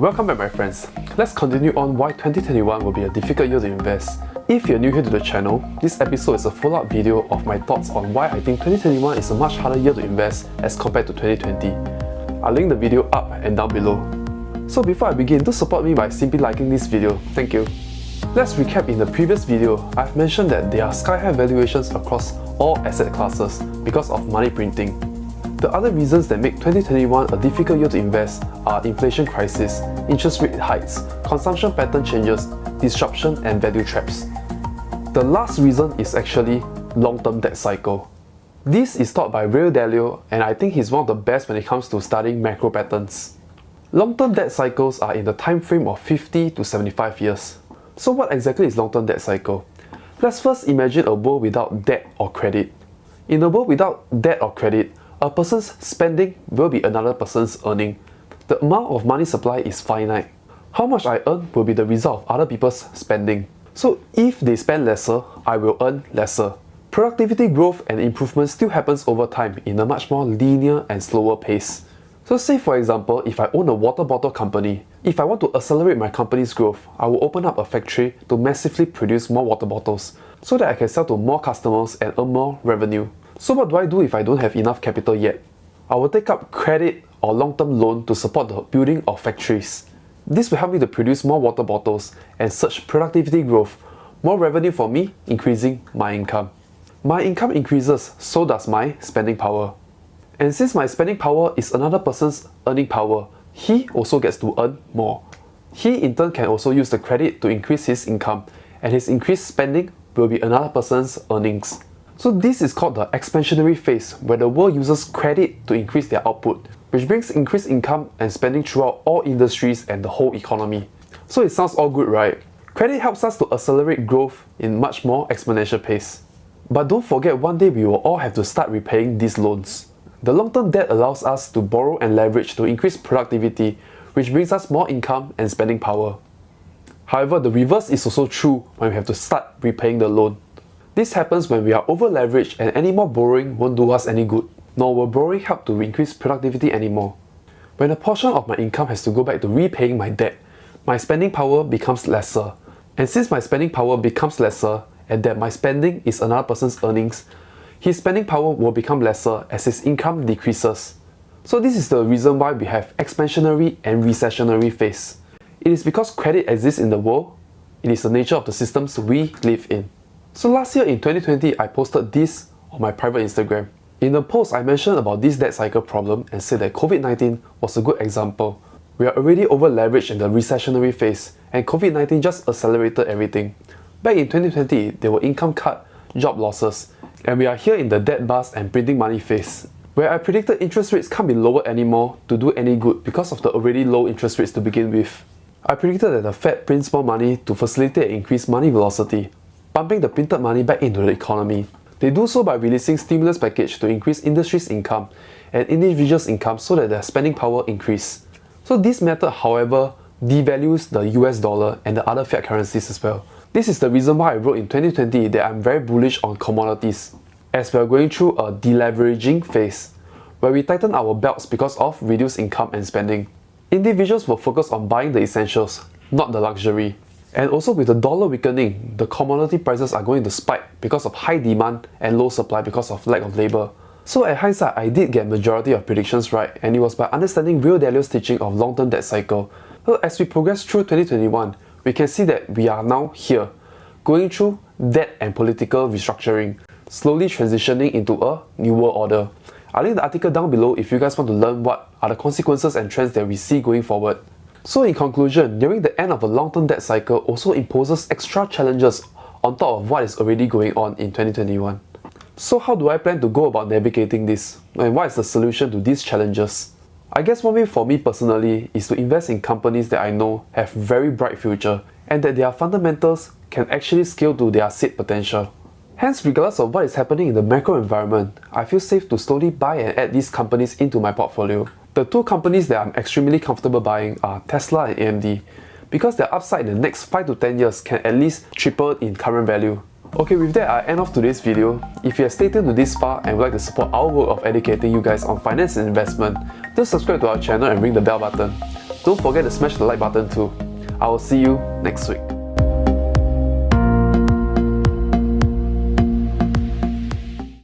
Welcome back my friends. Let's continue on why 2021 will be a difficult year to invest. If you're new here to the channel, this episode is a follow-up video of my thoughts on why I think 2021 is a much harder year to invest as compared to 2020. I'll link the video up and down below. So before I begin, do support me by simply liking this video. Thank you. Let's recap. In the previous video, I've mentioned that there are sky-high valuations across all asset classes because of money printing. The other reasons that make 2021 a difficult year to invest are inflation crisis, interest rate hikes, consumption pattern changes, disruption and value traps. The last reason is actually long-term debt cycle. This is taught by Ray Dalio, and I think he's one of the best when it comes to studying macro patterns. Long-term debt cycles are in the time frame of 50 to 75 years. So what exactly is long-term debt cycle? Let's first imagine a world without debt or credit. In a world without debt or credit, a person's spending will be another person's earning. The amount of money supply is finite. How much I earn will be the result of other people's spending. So if they spend lesser, I will earn lesser. Productivity growth and improvement still happens over time in a much more linear and slower pace. So say for example, if I own a water bottle company, if I want to accelerate my company's growth, I will open up a factory to massively produce more water bottles so that I can sell to more customers and earn more revenue. So what do I do if I don't have enough capital yet? I will take up credit or long-term loan to support the building of factories. This will help me to produce more water bottles and surge productivity growth, more revenue for me, increasing my income. My income increases, so does my spending power. And since my spending power is another person's earning power, he also gets to earn more. He in turn can also use the credit to increase his income, and his increased spending will be another person's earnings. So this is called the expansionary phase, where the world uses credit to increase their output, which brings increased income and spending throughout all industries and the whole economy. So it sounds all good, right? Credit helps us to accelerate growth in much more exponential pace. But don't forget, one day we will all have to start repaying these loans. The long-term debt allows us to borrow and leverage to increase productivity, which brings us more income and spending power. However, the reverse is also true when we have to start repaying the loan. This happens when we are over-leveraged, and any more borrowing won't do us any good, nor will borrowing help to increase productivity anymore. When a portion of my income has to go back to repaying my debt, my spending power becomes lesser. And since my spending power becomes lesser, and that my spending is another person's earnings, his spending power will become lesser as his income decreases. So this is the reason why we have expansionary and recessionary phase. It is because credit exists in the world. It is the nature of the systems we live in. So last year in 2020, I posted this on my private Instagram. In the post, I mentioned about this debt cycle problem and said that COVID-19 was a good example. We are already over-leveraged in the recessionary phase, and COVID-19 just accelerated everything. Back in 2020, there were income cut, job losses, and we are here in the debt bust and printing money phase, where I predicted interest rates can't be lowered anymore to do any good because of the already low interest rates to begin with. I predicted that the Fed prints more money to facilitate increased money velocity, pumping the printed money back into the economy. They do so by releasing stimulus package to increase industries' income and individuals' income so that their spending power increase. So this method, however, devalues the US dollar and the other fiat currencies as well. This is the reason why I wrote in 2020 that I'm very bullish on commodities, as we are going through a deleveraging phase, where we tighten our belts because of reduced income and spending. Individuals will focus on buying the essentials, not the luxury. And also with the dollar weakening, the commodity prices are going to spike because of high demand and low supply because of lack of labor. So at hindsight, I did get majority of predictions right, and it was by understanding Ray Dalio's teaching of long-term debt cycle. So as we progress through 2021, we can see that we are now here, going through debt and political restructuring, slowly transitioning into a new world order. I'll link the article down below if you guys want to learn what are the consequences and trends that we see going forward. So in conclusion, nearing the end of a long-term debt cycle also imposes extra challenges on top of what is already going on in 2021. So how do I plan to go about navigating this? And what is the solution to these challenges? I guess one way for me personally is to invest in companies that I know have very bright future and that their fundamentals can actually scale to their said potential. Hence, regardless of what is happening in the macro environment, I feel safe to slowly buy and add these companies into my portfolio. The two companies that I'm extremely comfortable buying are Tesla and AMD, because their upside in the next 5 to 10 years can at least triple in current value. Okay, with that, I end off today's video. If you have stayed tuned to this far and would like to support our work of educating you guys on finance and investment, do subscribe to our channel and ring the bell button. Don't forget to smash the like button too. I will see you next week.